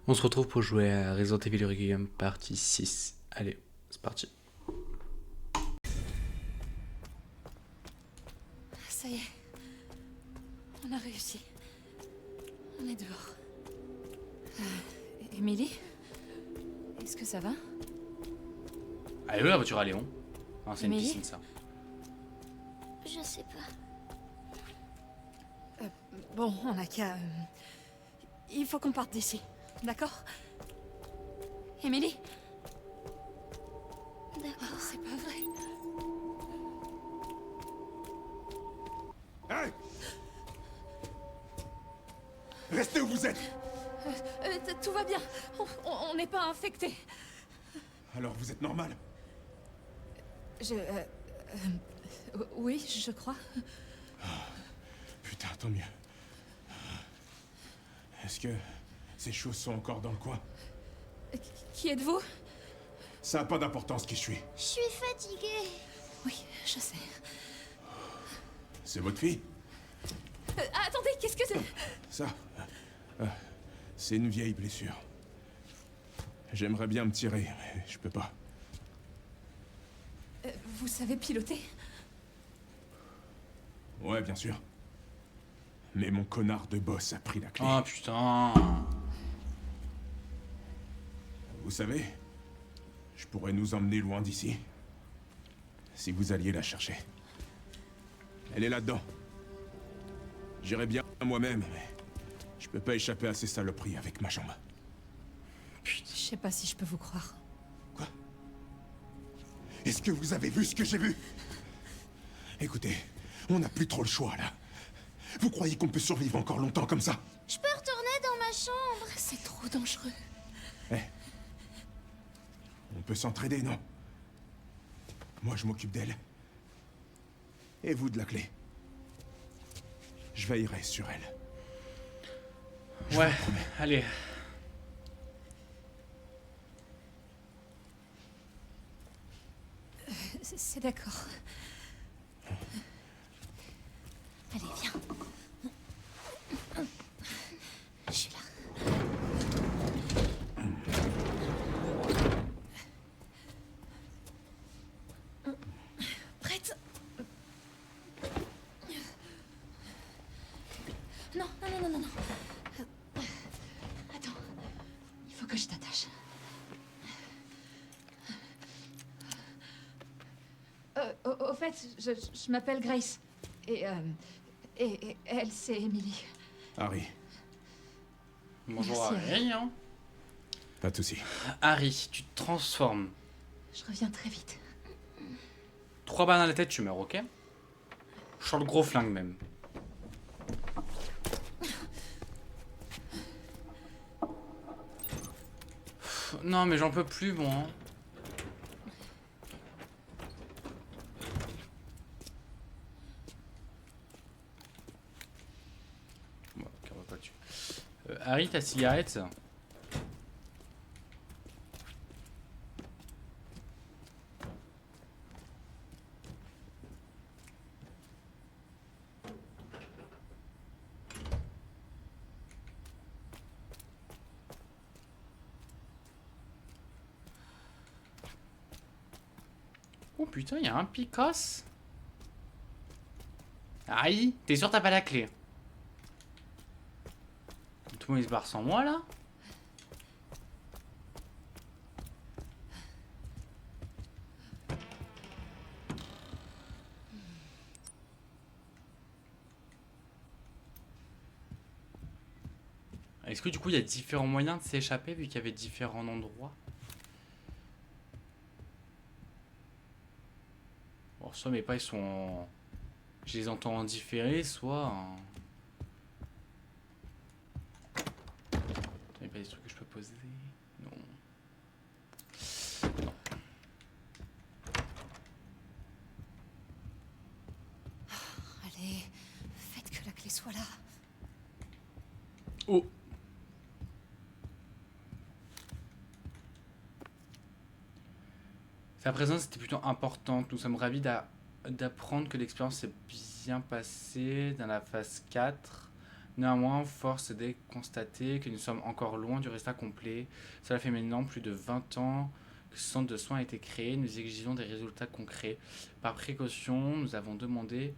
On se retrouve pour jouer à Resident Evil Requiem partie 6. Allez, c'est parti. Ça y est, on a réussi. On est dehors. Émilie, est-ce que ça va? Allez, où la voiture à Léon? Ah, c'est une Émilie piscine ça. Je sais pas. Bon, on a qu'à... Il faut qu'on parte d'ici, d'accord? Émilie? D'accord. C'est pas vrai. Hey! Restez où vous êtes! Tout va bien. On n'est pas infectés. Alors vous êtes normal? Oui, je crois. Putain, tant mieux. Est-ce que ces choses sont encore dans le coin? Qui êtes-vous? Ça n'a pas d'importance qui je suis. Je suis fatiguée. Oui, je sais. C'est votre fille? Attendez, qu'est-ce que c'est? Ça, c'est une vieille blessure. J'aimerais bien me tirer, mais je peux pas. Vous savez piloter? Ouais, bien sûr. Mais mon connard de boss a pris la clé. Oh putain. Vous savez, je pourrais nous emmener loin d'ici. Si vous alliez la chercher. Elle est là-dedans. J'irais bien moi-même, mais je peux pas échapper à ces saloperies avec ma jambe. Je sais pas si je peux vous croire. Quoi? Est-ce que vous avez vu ce que j'ai vu? Écoutez, on n'a plus trop le choix, là. Vous croyez qu'on peut survivre encore longtemps comme ça? Je peux retourner dans ma chambre. C'est trop dangereux. Eh, on peut s'entraider, non? Moi, je m'occupe d'elle. Et vous de la clé. Je veillerai sur elle. Ouais, allez. C'est d'accord. Allez, viens. Je suis là. Prête? Non, non, non, non, non, non. Attends. Il faut que je t'attache. Au fait, je m'appelle Grace. Et elle, c'est Emily. Harry, Bonjour Merci, Harry. Hein. pas de soucis. Harry, tu te transformes. Je reviens très vite. 3 balles dans la tête, tu meurs, ok? Je sors le gros flingue même. Non mais j'en peux plus, bon. Hein. Bon, ok, on va pas le tuer. Harry, ta cigarette? Oh putain, il y a un Picos. Harry, t'es sûr t'as pas la clé? Tout le monde il se barre sans moi là? Est-ce que du coup il y a différents moyens de s'échapper vu qu'il y avait différents endroits? Bon, soit mes pas ils sont en... Je les entends en différé, soit en... Il n'y a pas des trucs que je peux poser? Non. Non. Allez, faites que la clé soit là. Oh! Sa présence était plutôt importante. Nous sommes ravis d'apprendre que l'expérience s'est bien passée dans la phase 4. Néanmoins, force est de constater que nous sommes encore loin du résultat complet. Cela fait maintenant plus de 20 ans que ce centre de soins a été créé. Nous exigeons des résultats concrets. Par précaution, nous avons demandé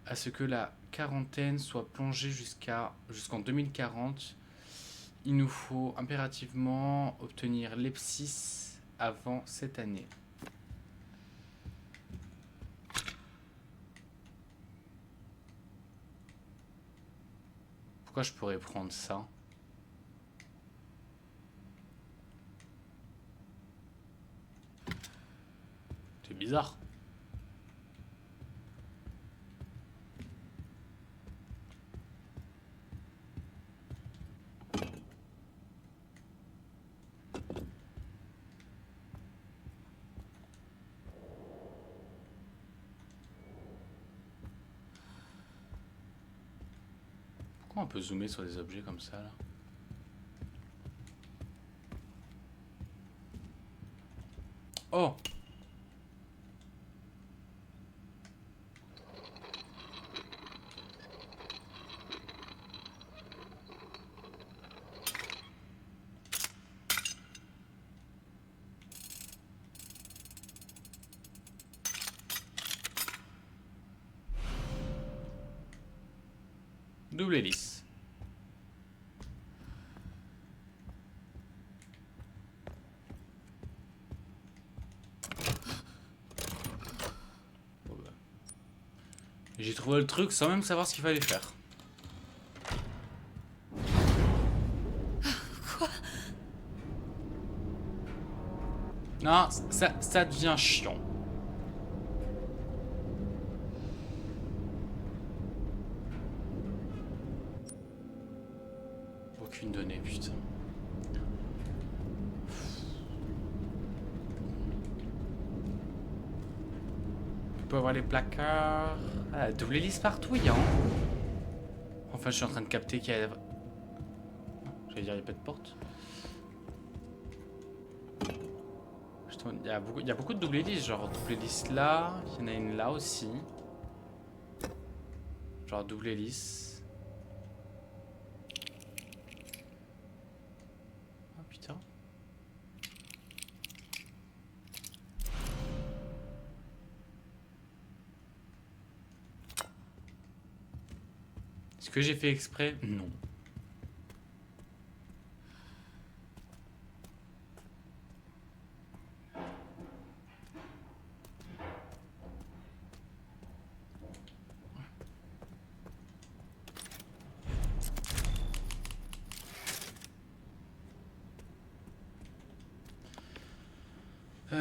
à ce que la quarantaine soit plongée jusqu'en 2040. Il nous faut impérativement obtenir l'EPSIS avant cette année. Pourquoi je pourrais prendre ça? C'est bizarre. Pourquoi on peut zoomer sur des objets comme ça là? Oh! Double hélice. Bon bah. J'ai trouvé le truc sans même savoir ce qu'il fallait faire. Quoi? Non, ça devient chiant. Aucune donnée, putain. On peut avoir les placards. Ah, double hélice partout, il y a. Enfin, je suis en train de capter qu'il y a. J'allais dire, il n'y a pas de porte. Putain, il y a beaucoup de double hélice. Genre, double hélice là. Il y en a une là aussi. Genre, double hélice. Oh putain. Est-ce que j'ai fait exprès? Non.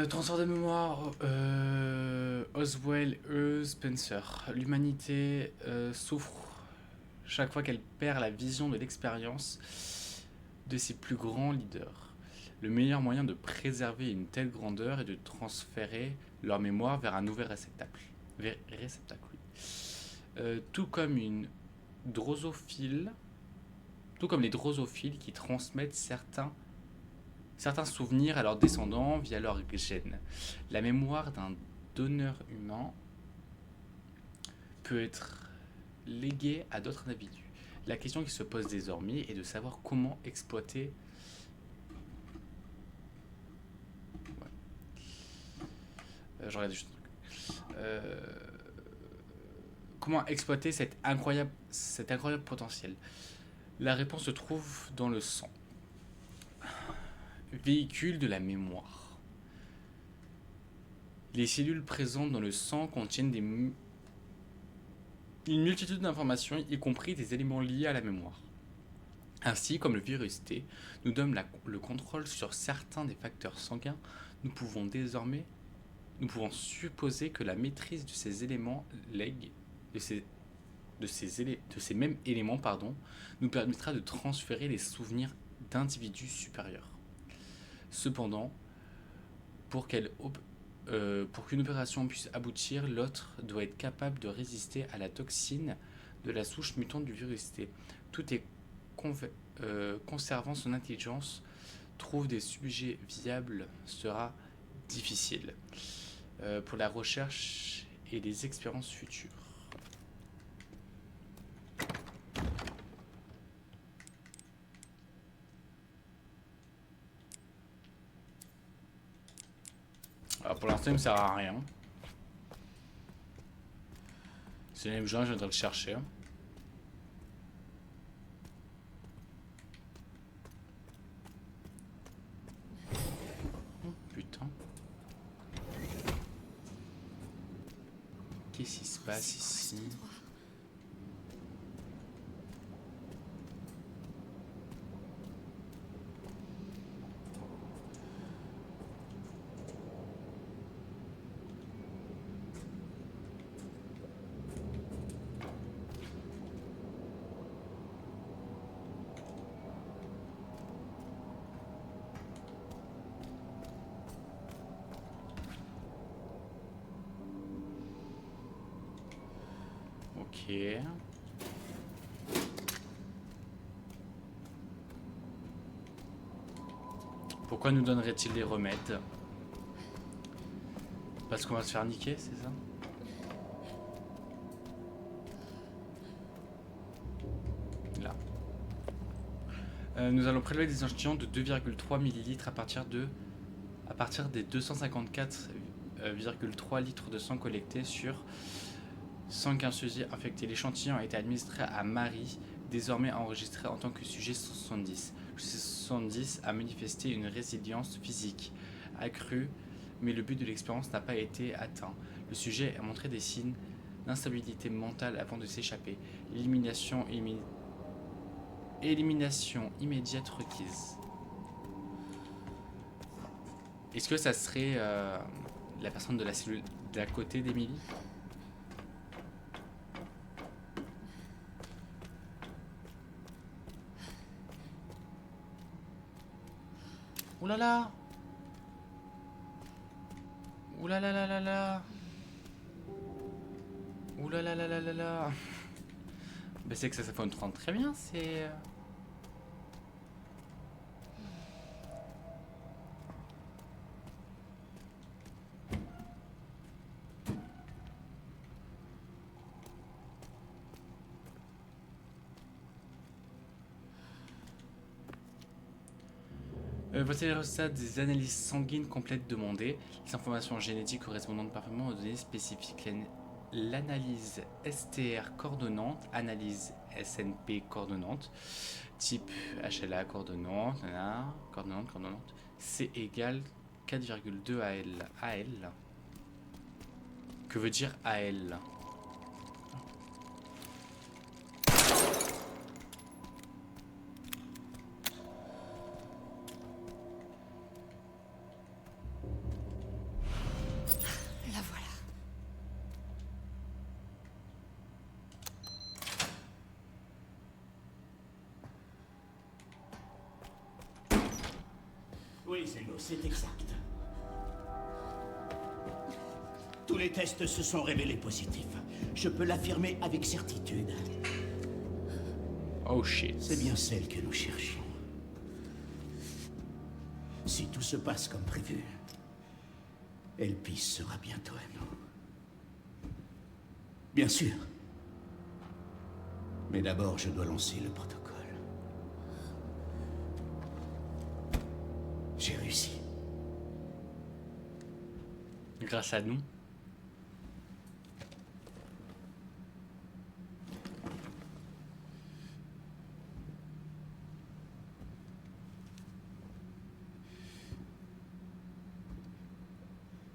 Transfert de mémoire, Oswell E. Spencer. L'humanité souffre chaque fois qu'elle perd la vision de l'expérience de ses plus grands leaders. Le meilleur moyen de préserver une telle grandeur est de transférer leur mémoire vers un nouvel réceptacle. Tout comme les drosophiles qui transmettent certains souvenirs à leurs descendants via leurs gènes. La mémoire d'un donneur humain peut être léguée à d'autres individus. La question qui se pose désormais est de savoir comment exploiter je regarde juste un truc. Comment exploiter cet incroyable potentiel? La réponse se trouve dans le sang. Véhicule de la mémoire. Les cellules présentes dans le sang contiennent une multitude d'informations, y compris des éléments liés à la mémoire. Ainsi, comme le virus T nous donne le contrôle sur certains des facteurs sanguins, nous pouvons supposer que la maîtrise de ces éléments de ces mêmes éléments, nous permettra de transférer les souvenirs d'individus supérieurs. Cependant, pour qu'une opération puisse aboutir, l'autre doit être capable de résister à la toxine de la souche mutante du virus T. Tout est conservant son intelligence, trouver des sujets viables sera difficile pour la recherche et les expériences futures. Ah, pour l'instant, il me sert à rien. C'est le même genre, je viendrai le chercher. Oh, putain. Qu'est-ce qui se passe ici? Ok. Pourquoi nous donnerait-il des remèdes? Parce qu'on va se faire niquer, c'est ça? Là. Nous allons prélever des échantillons de 2,3 ml à partir des 254,3 litres de sang collectés sur 115 sujets infectés. L'échantillon a été administré à Marie, désormais enregistrée en tant que sujet 170. Le sujet 170 a manifesté une résilience physique accrue, mais le but de l'expérience n'a pas été atteint. Le sujet a montré des signes d'instabilité mentale avant de s'échapper. Élimination immédiate requise. Est-ce que ça serait la personne de la cellule d'à côté d'Emily? Ouh là là! Ouh là là là là là! Ouh là là là là là là! Ben c'est que ça fonctionne très bien, c'est... Voici les résultats des analyses sanguines complètes demandées. Les informations génétiques correspondantes parfaitement aux données spécifiques. L'analyse STR coordonnante, analyse SNP coordonnante, type HLA coordonnante, coordonnante, C égale 4,2 AL. Que veut dire AL? Oui, Zeno, c'est exact. Tous les tests se sont révélés positifs. Je peux l'affirmer avec certitude. Oh shit. C'est bien celle que nous cherchions. Si tout se passe comme prévu, Elpis sera bientôt à nous. Bien sûr. Mais d'abord, je dois lancer le protocole. J'ai réussi. Grâce à nous.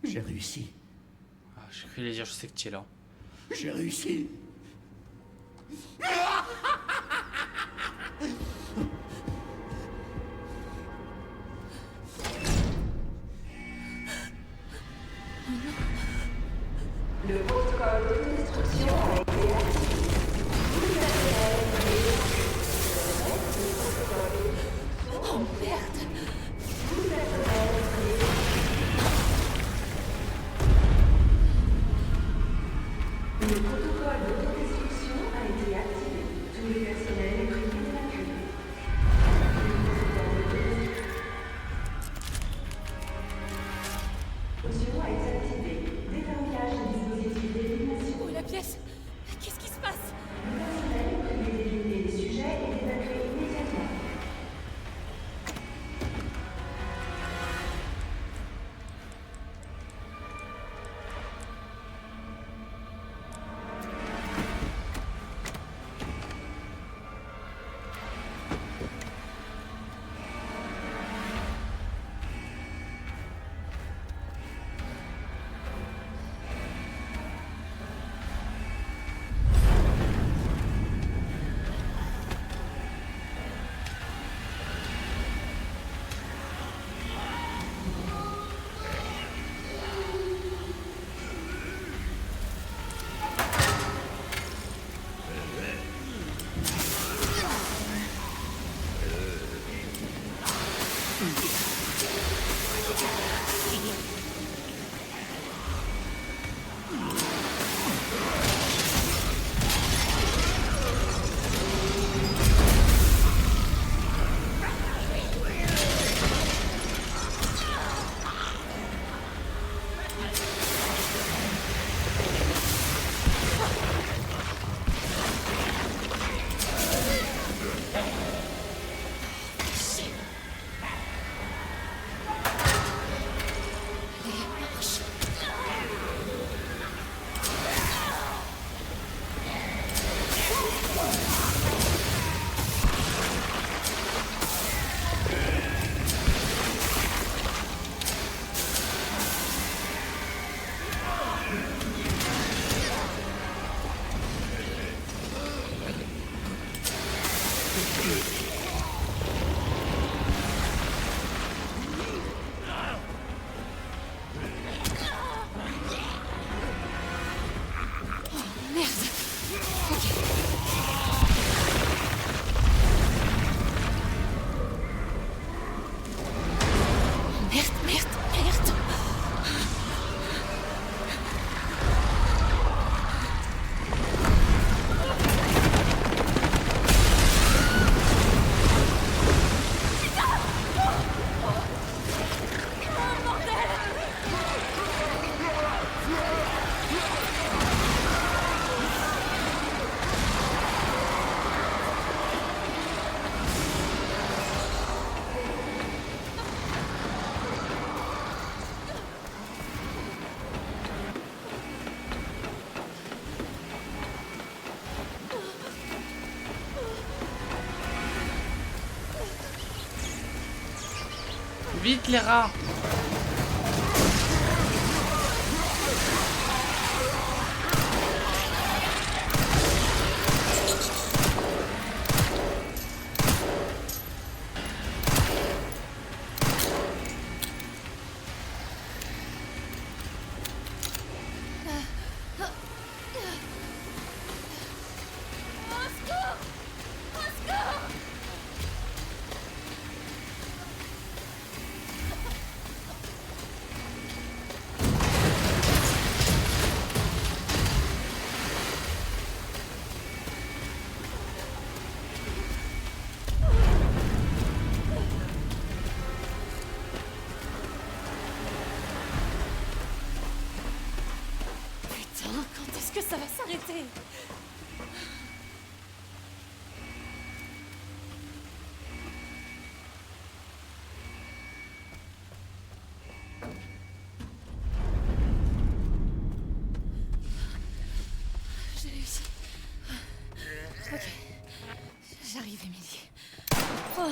J'ai réussi. Ah, je vais dire, je sais que tu es là. J'ai réussi. Le protocole de destruction a été activé. Oh merde! Le protocole d'autodestruction a été activé. Tous les personnels est prié d'évacuer. L'option a été activée. Déverrouillage du dispositif d'élimination. Où est la pièce? Qu'est-ce qui se passe? Le personnel est prié d'éliminer les sujets et d'évacuer immédiatement. Vite les rats. Putain, quand est-ce que ça va s'arrêter? J'ai réussi. Ok. J'arrive, Emily. Oh.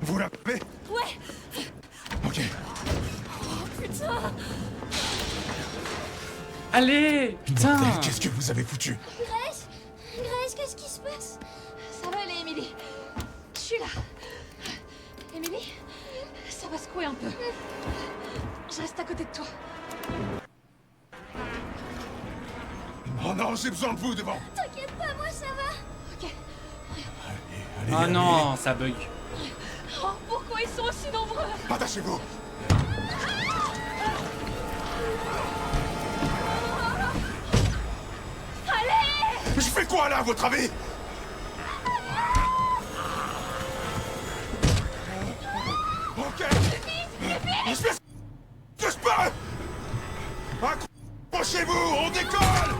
Vous l'avez? Ouais. Ok. Putain. Allez, putain. Bordel, qu'est-ce que vous avez foutu? Grace Grace, qu'est-ce qui se passe? Ça va aller, Emily. Je suis là. Emily, ça va secouer un peu. Je reste à côté de toi. Oh non, j'ai besoin de vous devant. T'inquiète pas, moi ça va. Ok. Allez, Oh allez. non, ça bug. Oh, pourquoi ils sont aussi nombreux? Attachez-vous. Allez! Je fais quoi là, à votre avis? Ok. Je fais ce que je peux. Accrochez-vous, on décolle.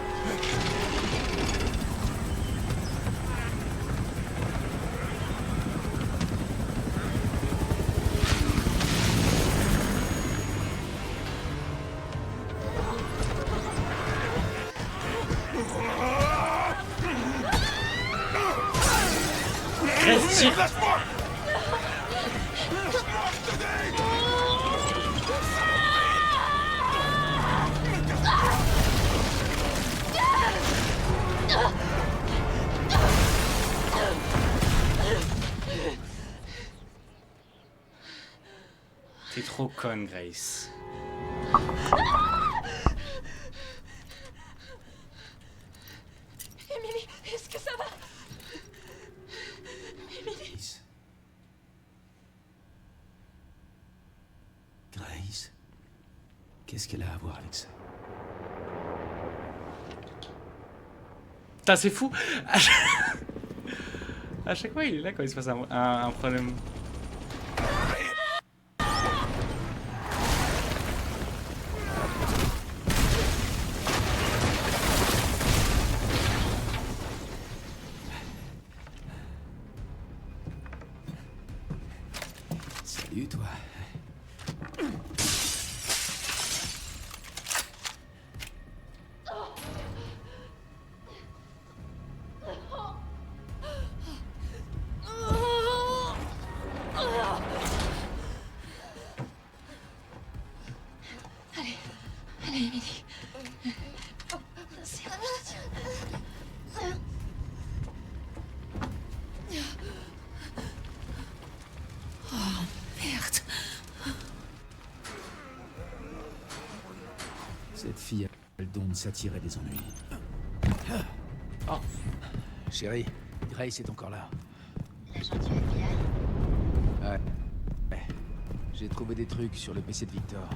Reste tire. Lâche-moi. Lâche-moi, je te dis. T'es trop conne, Grace. Emily, est-ce que ça va? Emily. Grace, qu'est-ce qu'elle a à voir avec ça? Putain, c'est fou. À chaque fois, il est là quand il se passe un problème. Salut, toi. Allez, Emily. C'est bon, je te tiens. Oh, merde. Cette fille a le don de s'attirer des ennuis. Oh. Chérie, Grace est encore là. L'agent du FBI? Ouais. J'ai trouvé des trucs sur le PC de Victor.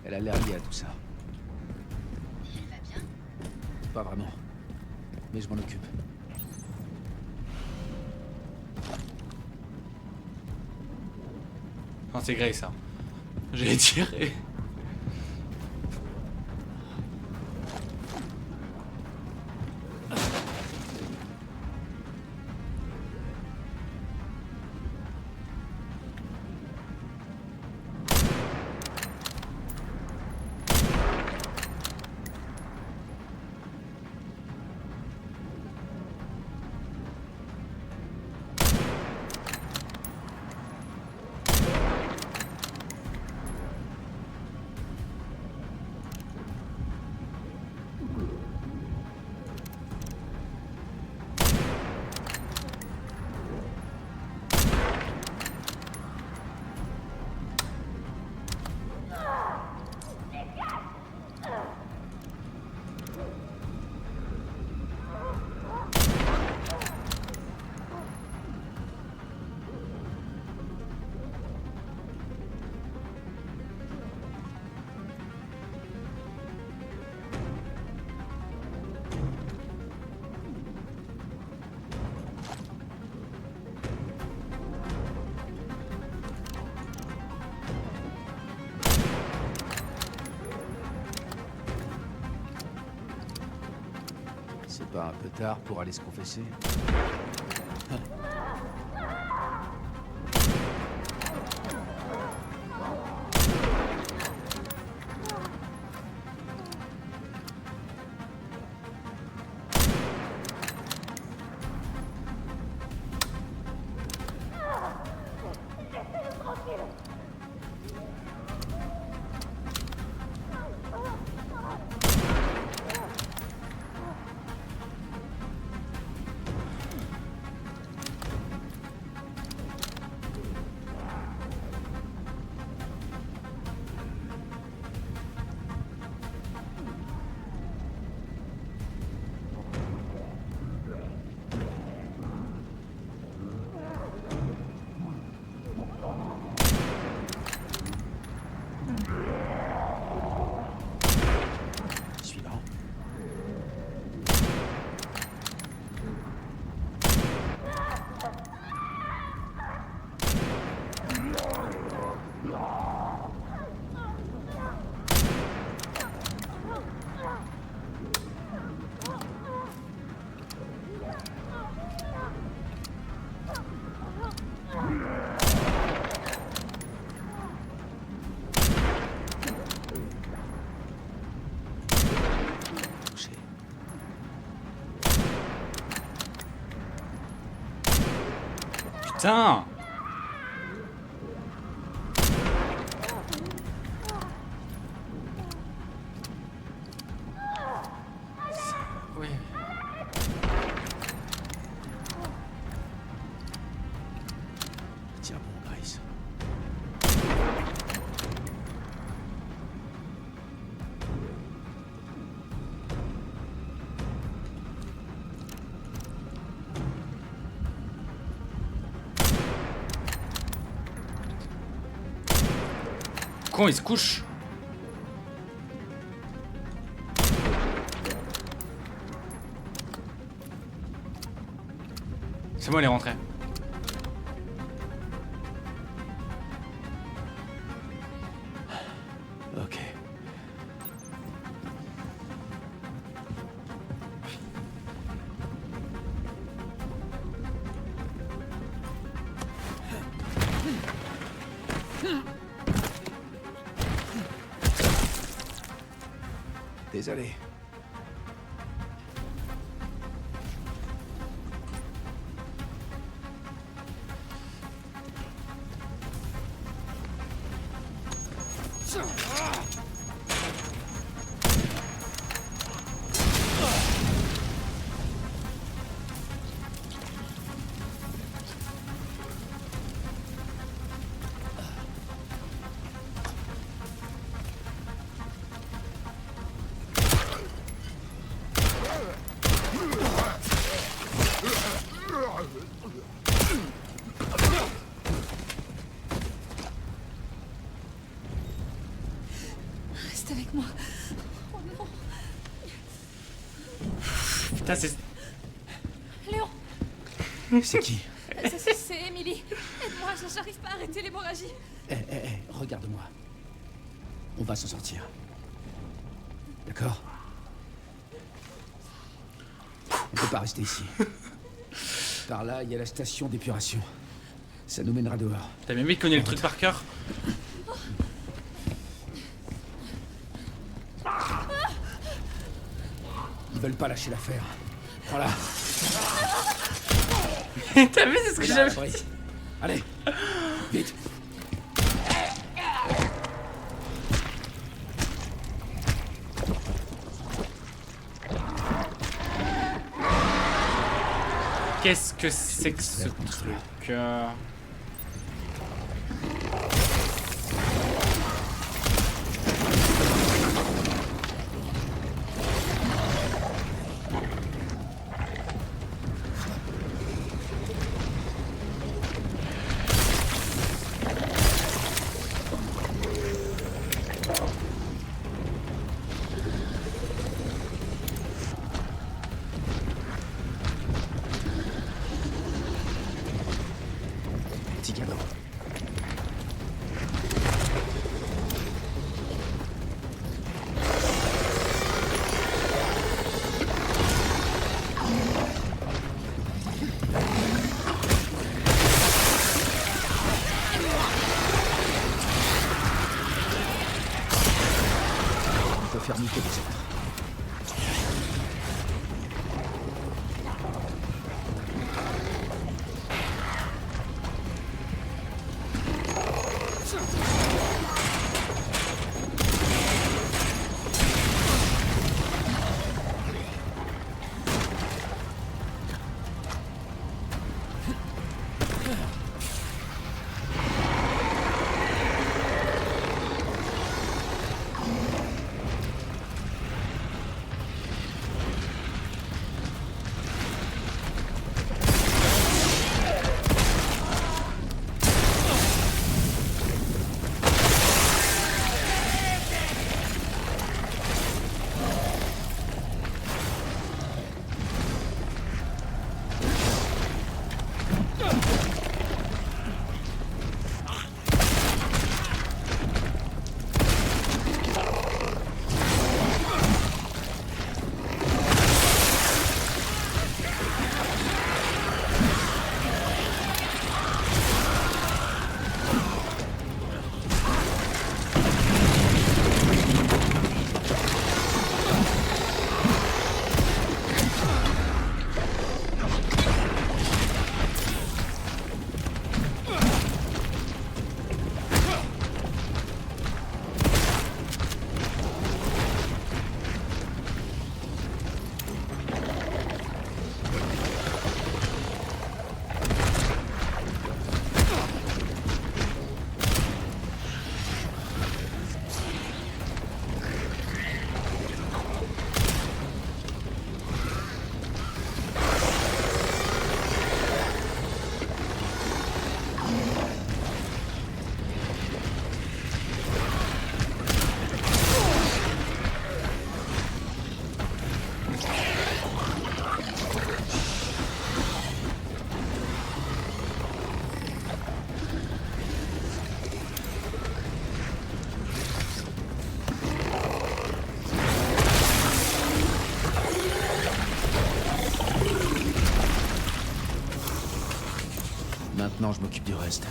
Elle a l'air liée à tout ça. Et elle va bien? Pas vraiment. Mais je m'en occupe. Non, c'est Grace, ça. J'ai tiré. pas un peu tard pour aller se confesser? Suivant. Touché. Putain! Oui. Tiens bon, Grace. Con, il se couche. C'est bon, elle est rentrée. Ok. Désolé. Reste avec moi. Oh non. Putain, c'est. Léon, C'est qui? c'est Emily. Aide-moi, j'arrive pas à arrêter l'hémorragie. Regarde-moi. On va s'en sortir. D'accord? On peut pas rester ici. Par là, il y a la station d'épuration. Ça nous mènera dehors. T'as même il connaît le truc par cœur. Ils veulent pas lâcher l'affaire. Voilà. T'as vu, c'est ce que j'avais. Brice. Allez, vite. Qu'est-ce que c'est que ce truc Petit cadeau. permis que les autres. Maintenant, je m'occupe du reste.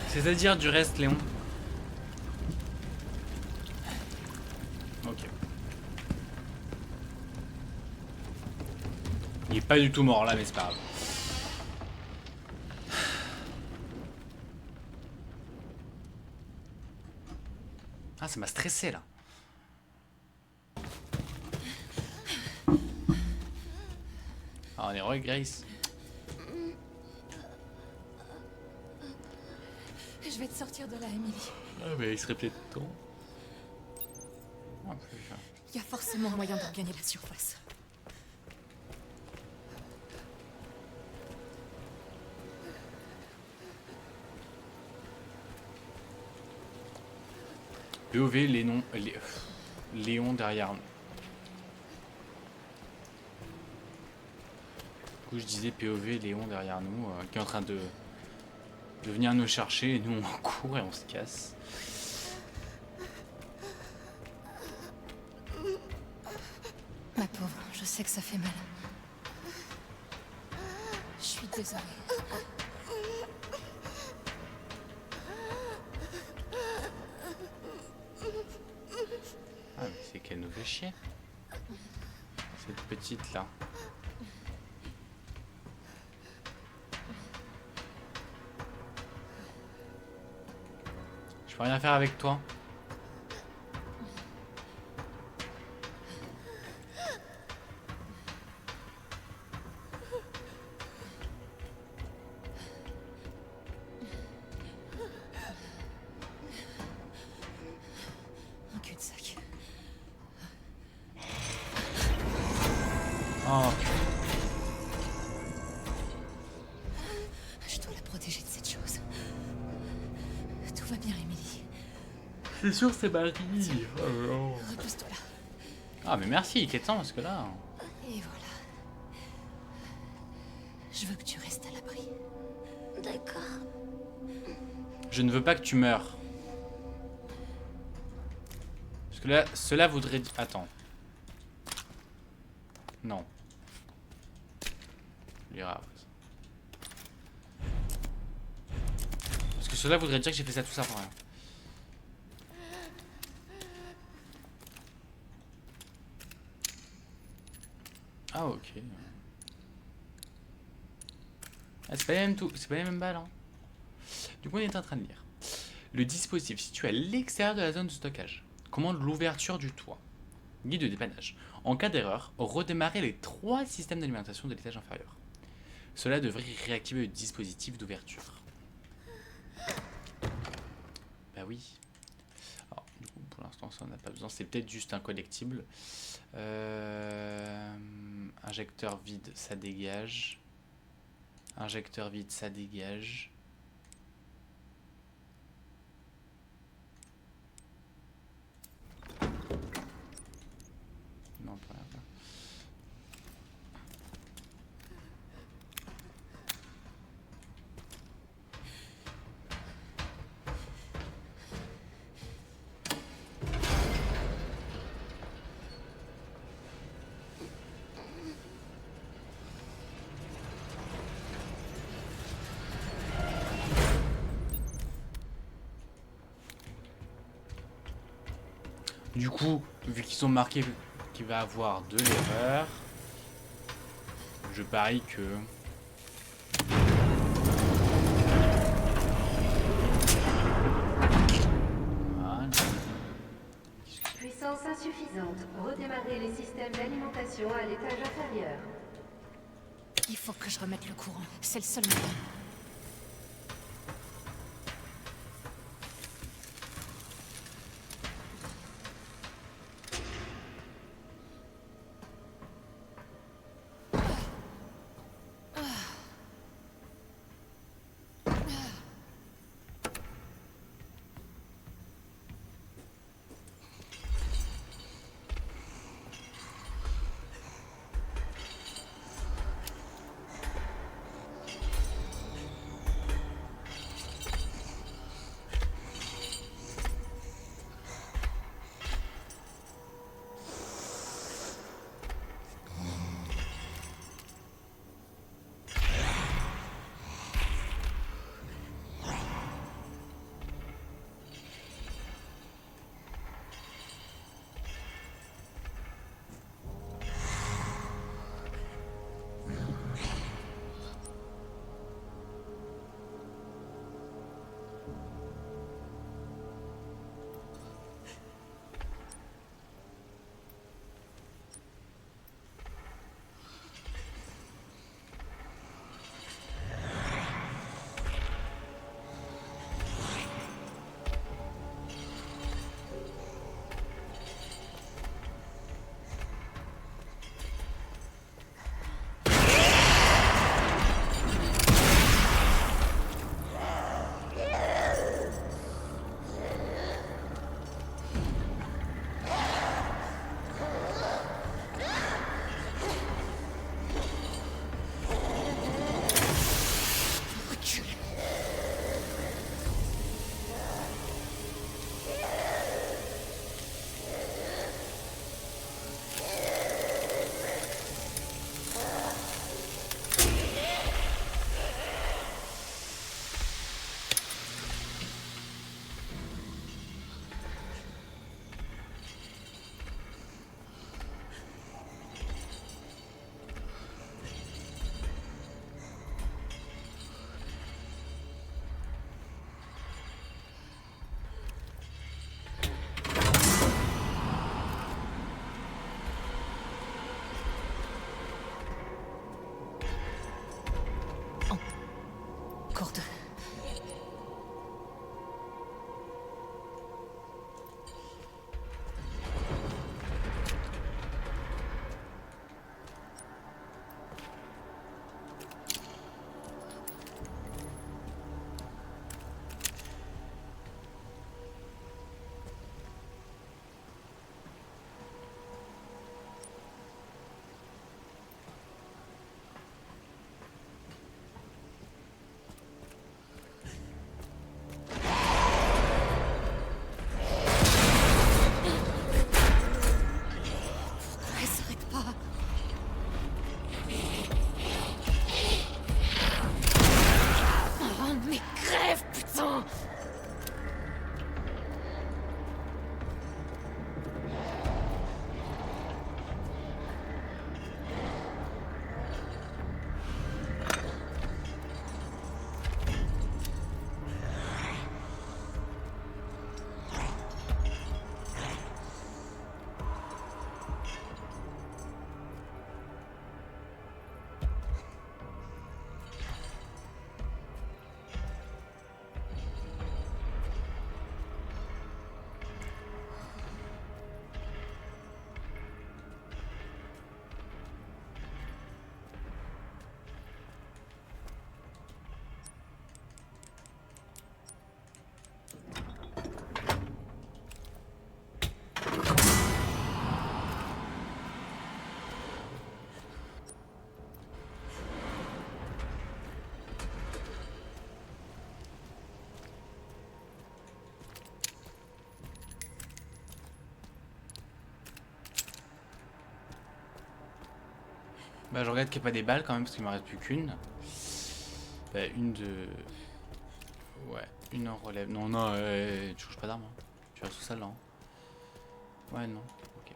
C'est-à-dire du reste, Léon? Ok. Il est pas du tout mort là, mais c'est pas grave. Ah, ça m'a stressé là. Ah, on est re Grace. Je vais te sortir de là, Emily. Ah, mais il serait peut-être temps. Ah, Il y a forcément moyen de regagner la surface. POV, Léon derrière nous. Du coup, je disais POV, Léon derrière nous, qui est en train de venir nous chercher, et nous on court et on se casse. Ma pauvre, je sais que ça fait mal. Je suis désolée. Ah, mais c'est qu'elle nous fait chier. Cette petite là. Je peux rien faire avec toi. Un cul-de-sac. Oh. Je dois la protéger de cette chose. Tout va bien, Emily. C'est sûr, c'est Marie. Repousse-toi là. Ah, mais merci, il était temps parce que là. Et voilà. Je veux que tu restes à l'abri. D'accord. Je ne veux pas que tu meurs. Parce que là, cela voudrait dire... Attends. Non. Je lirai après ça. Parce que cela voudrait dire que j'ai fait ça tout ça pour rien. Ah ok. Ah, c'est pas les mêmes tout, c'est pas les mêmes balles hein. Du coup on est en train de lire. Le dispositif situé à l'extérieur de la zone de stockage. Commande l'ouverture du toit. Guide de dépannage. En cas d'erreur, redémarrer les 3 systèmes d'alimentation de l'étage inférieur. Cela devrait réactiver le dispositif d'ouverture. Bah oui. Alors, du coup, pour l'instant, ça on n'a pas besoin. C'est peut-être juste un collectible. Injecteur vide, ça dégage. Injecteur vide, ça dégage. Non, pas là. Du coup, vu qu'ils ont marqué qu'il va avoir de l'erreur, je parie que... Voilà. Puissance insuffisante. Redémarrer les systèmes d'alimentation à l'étage inférieur. Il faut que je remette le courant. C'est le seul moyen. Bah, je regarde qu'il n'y ait pas des balles quand même, parce qu'il m'en reste plus qu'une. Bah, une de... Ouais, une en relève. Non, non, tu touches pas d'armes. Hein. Tu vas sous ça là. Hein. Ouais, non. Ok.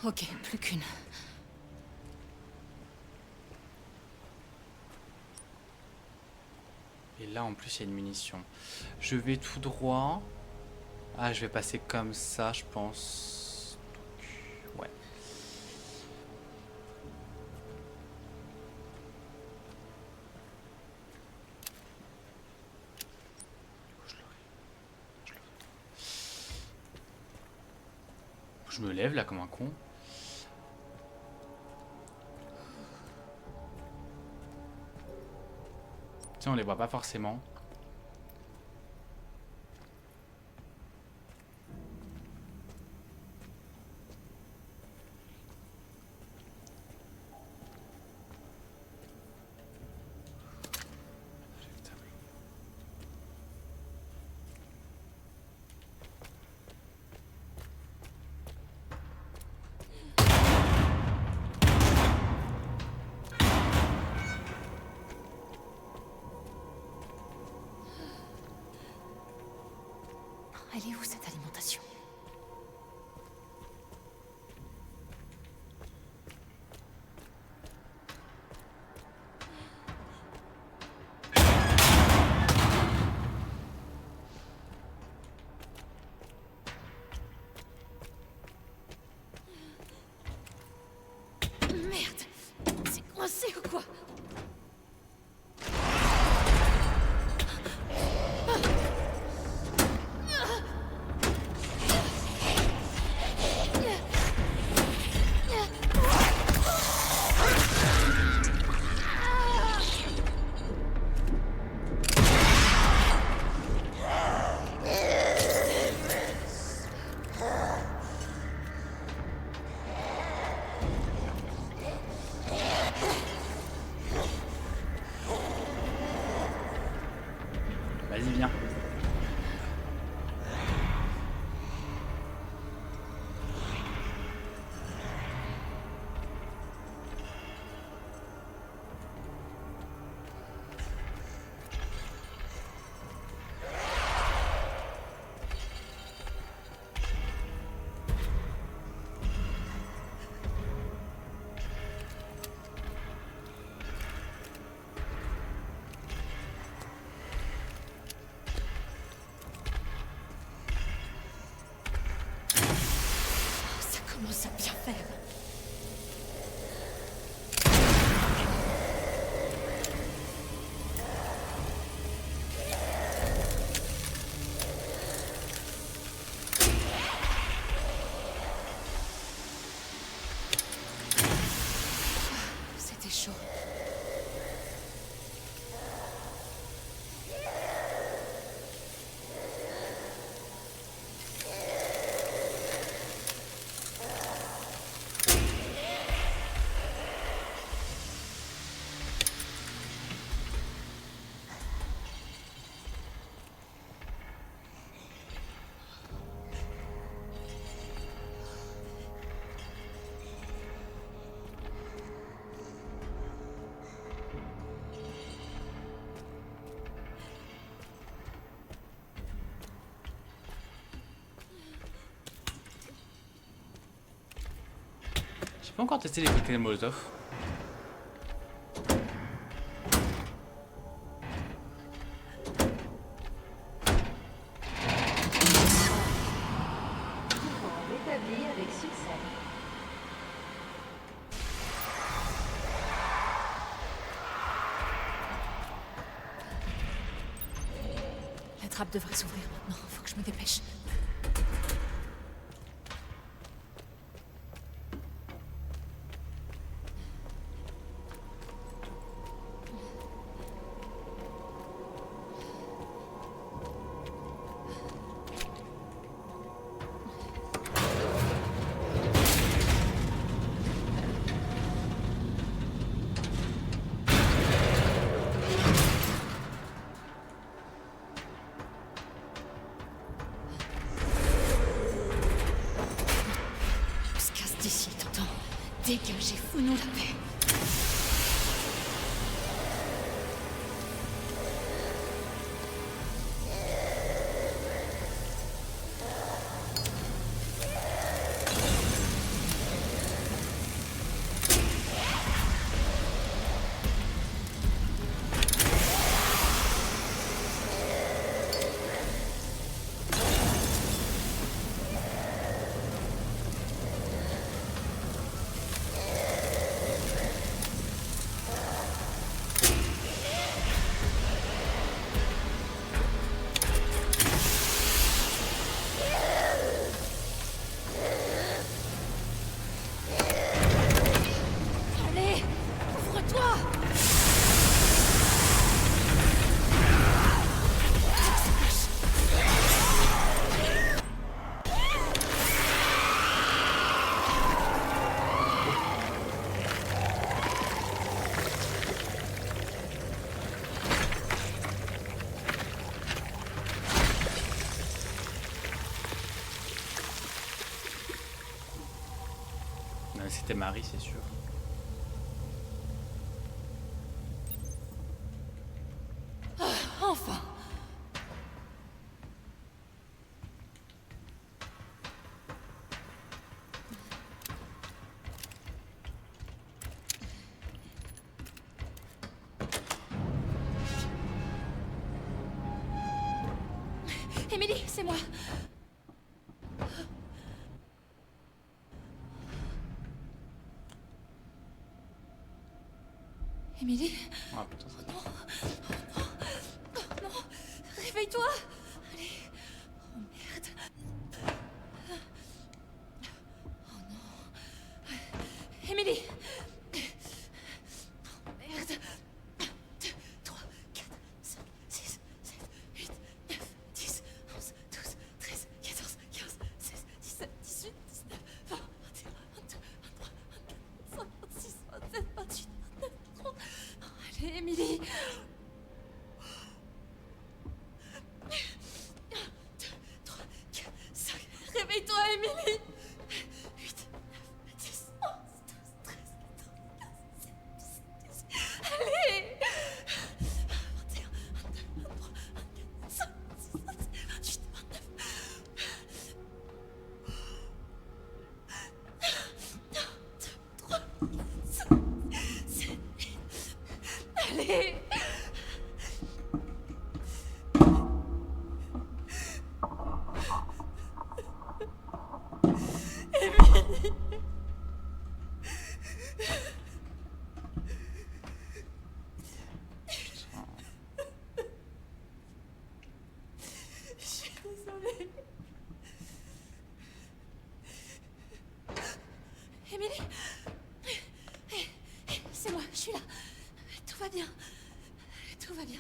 Ok, plus qu'une. Et là, en plus, il y a une munition. Je vais tout droit. Ah, je vais passer comme ça, je pense. Donc, ouais. Je me lève là comme un con. Tiens, on les voit pas forcément. Elle est où cette alimentation? Merde! C'est coincé ou quoi? Vas-y, viens. Ça commence à bien faire. C'était chaud. J'ai pas encore testé les cocktails Molotov. Rétabli avec succès. La trappe devrait s'ouvrir maintenant. Faut que je me dépêche. Dégagez, fous-nous la paix. Allez, ouvre-toi. C'était Marie, c'est sûr. Enfin. Émilie, c'est moi. Émilie? Ah putain, ça... Non, réveille-toi. Allez. Oh merde. Oh non. Émilie. Oh merde. 1, 2, 3, 4, 5, 6, 7, 8, 9, 10, 11, 12, 13, 14, 15, 16, 17, 18, 19, 20, 21, 22, 23, 24, 25, 26, 27, 28, 29, 30. Allez, Émilie. 1, 2, 3, 4, 5. Réveille-toi, Émilie. 8, 9, 10, 11, 12, 13, 14, 15, 16, 17, 18. Allez. 21, 22, 23, 24, 25, 26, 27, 28, 29. 1, 2, 3, 4, 5, 7, 8. Allez. Je suis désolée. Émilie. C'est moi, je suis là. Tout va bien. Tout va bien.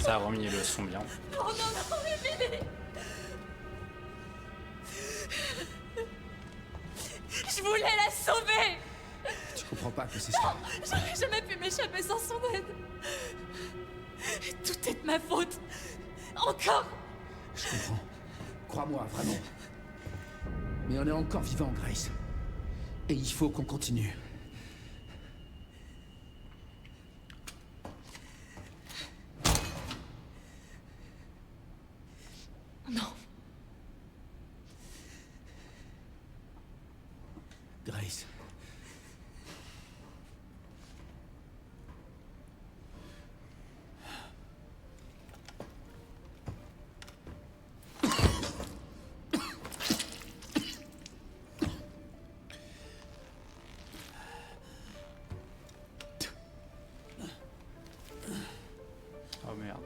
Ça a remis le son bien. Oh non, non, Émilie. Je voulais la sauver. Tu comprends comprends pas que c'est ça. J'aurais jamais pu m'échapper sans son aide. Tout est de ma faute. Encore. Je comprends. Crois-moi, vraiment. Mais on est encore vivant, Grace. Et il faut qu'on continue. Non. Grace. Oh merde.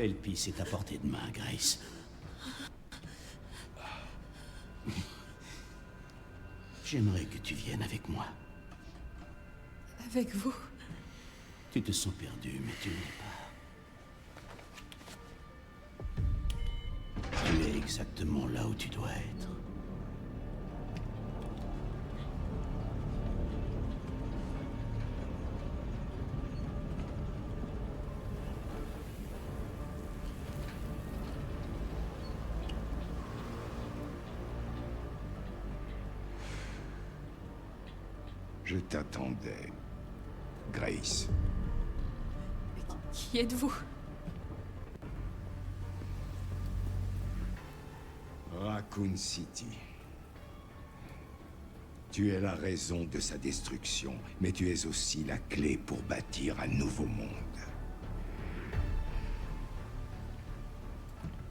Elpis est à portée de main, Grace. J'aimerais que tu viennes avec moi. Avec vous. Tu te sens perdu, mais tu ne l'es pas. Tu es exactement là où tu dois être. Je t'attendais, Grace. Qui êtes-vous? Raccoon City. Tu es la raison de sa destruction, mais tu es aussi la clé pour bâtir un nouveau monde.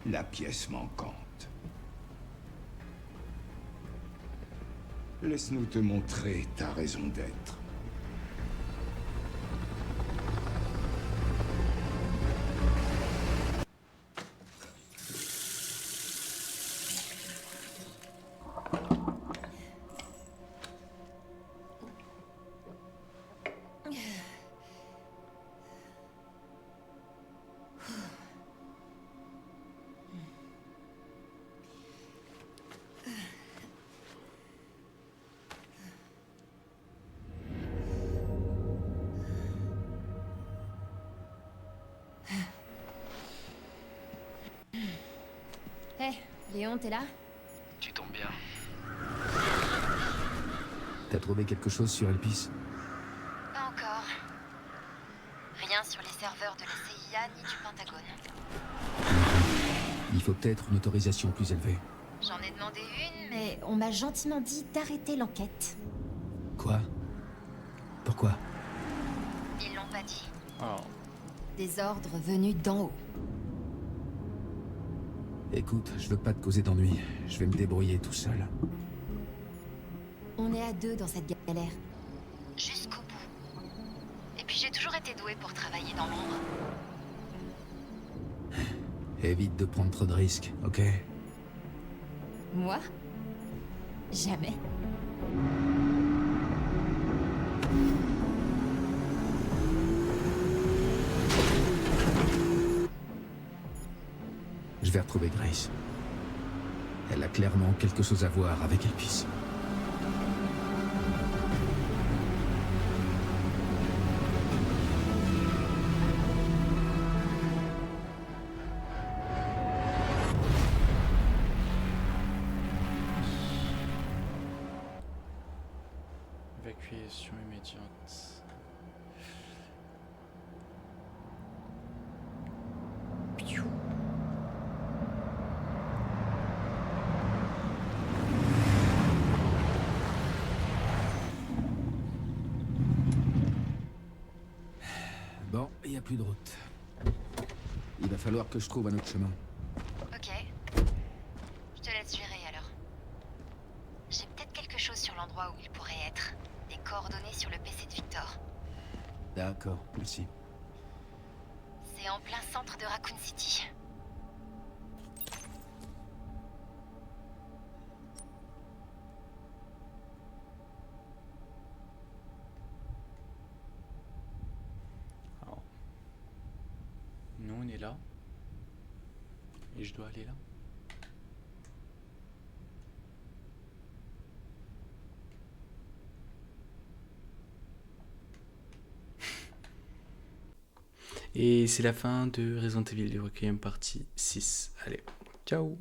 La pièce manquante. Laisse-nous te montrer ta raison d'être. Hé, Léon, t'es là? Tu tombes bien. T'as trouvé quelque chose sur Elpis? Pas encore. Rien sur les serveurs de la CIA ni du Pentagone. Il faut peut-être une autorisation plus élevée. J'en ai demandé une, mais on m'a gentiment dit d'arrêter l'enquête. Quoi? Pourquoi? Ils l'ont pas dit. Oh. Des ordres venus d'en haut. Écoute, je veux pas te causer d'ennui. Je vais me débrouiller tout seul. On est à deux dans cette galère. Jusqu'au bout. Et puis j'ai toujours été douée pour travailler dans l'ombre. Évite de prendre trop de risques, ok? Moi? Jamais. Je vais retrouver Grace. Elle a clairement quelque chose à voir avec Elpis. Évacuation immédiate. Piou. Bon, il n'y a plus de route. Il va falloir que je trouve un autre chemin. Ok. Je te laisse gérer alors. J'ai peut-être quelque l'endroit où il pourrait être. Des coordonnées sur le PC de Victor. D'accord, merci. C'est en plein centre de Raccoon City. Alors, nous on est là. Et je dois aller là. Et c'est la fin de Resident Evil Requiem partie 6. Allez, ciao!